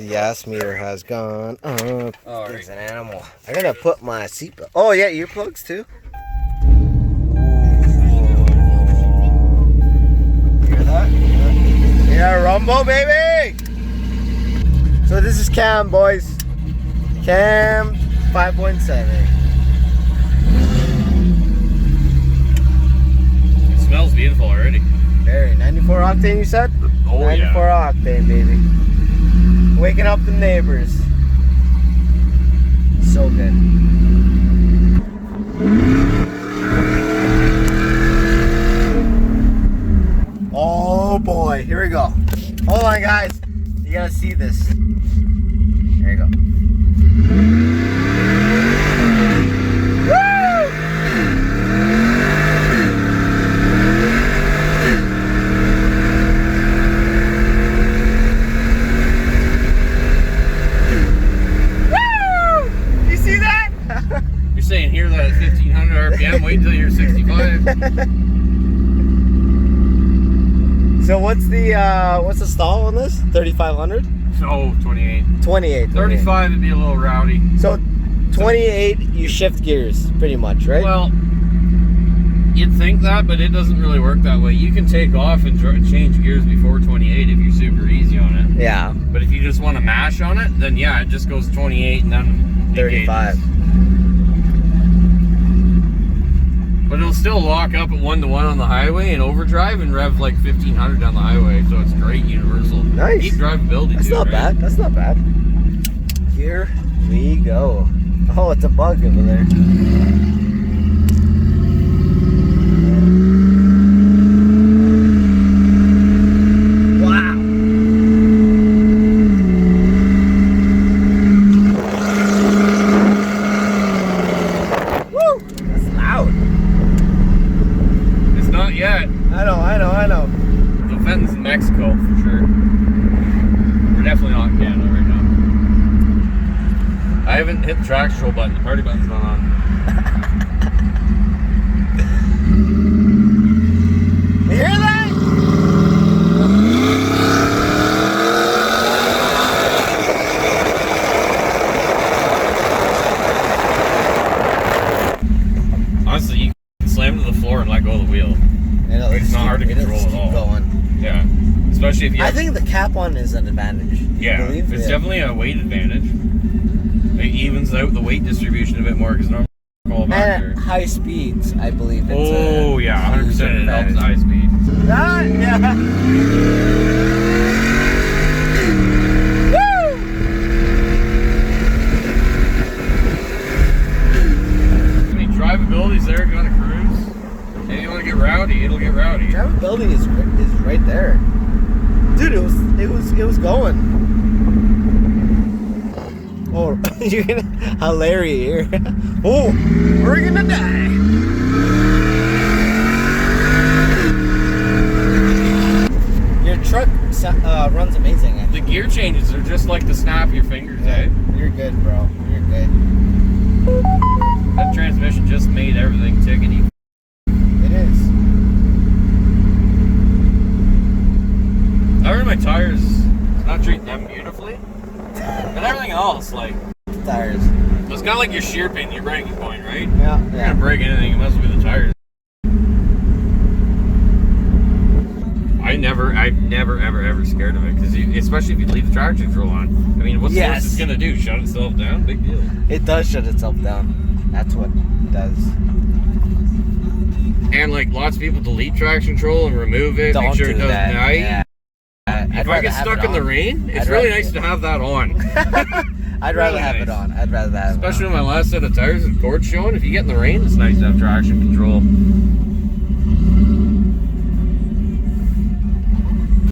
The gas meter has gone up. Oh, It's an animal. I gotta put my seatbelt. Oh yeah, earplugs too. Hear that? Yeah, rumble, baby. So this is Cam, boys. Cam 5.7. It smells beautiful already. Very 94 octane, you said? Oh 94 yeah. octane, baby. Waking up the neighbors. So good. Oh boy, here we go. Hold on, guys. You gotta see this. There you go. You're saying here that at 1500 RPM, wait until you're 65. So what's the stall on this? 3500? Oh, 28. 28. 35 would be a little rowdy. So 28, you shift gears pretty much, right? Well, you'd think that, but it doesn't really work that way. You can take off and change gears before 28 if you're super easy on it. Yeah. But if you just want to mash on it, then yeah, it just goes 28 and then 35. But it'll still lock up at 1-to-1 on the highway and overdrive and rev like 1500 down the highway, so it's great universal. Nice. Deep drivability. That's too, not right? bad. That's not bad. Here we go. Oh, it's a bug over there. Wow. Woo! That's loud. It's not yet. I know. The fenton's in Mexico for sure. We're definitely not in Canada right now. I haven't hit the traction control button. The party button's not on. You hear that? Honestly, you can slam to the floor and let go of the wheel. It's not hard to control at all. Going. Yeah. Especially if you I think the cap one is an advantage. Yeah, it's definitely a weight advantage. It evens out the weight distribution a bit more because normally And at high speeds, I believe it's oh yeah, 100% it helps high speed. Yeah. Woo! I mean, drivability's there if you want to cruise. And if you want to get rowdy, it'll get rowdy. Drivability is right there, dude. It was going. Oh, you're gonna hilarious here. Oh, we're gonna die. Your truck runs amazing. The gear changes are just like to snap your fingers, eh? You're good, bro. You're good. That transmission just made everything tickety. It is. I heard my tires, it's not treating them beautifully. But everything else, like, Tires. it's kind of like your shear pin, your braking point, right? Yeah. If you're gonna break anything, it must be the tires. I've never ever scared of it because especially if you leave the traction control on. I mean, what's it's gonna do? Shut itself down? Big deal. It does shut itself down. That's what it does. And like lots of people delete traction control and remove it, make sure it doesn't die. Yeah. If I get stuck in the rain, it's really nice to have that on. I'd rather have it on. I'd rather have it on. Especially with my last set of tires and cords showing. If you get in the rain, it's nice to have traction control.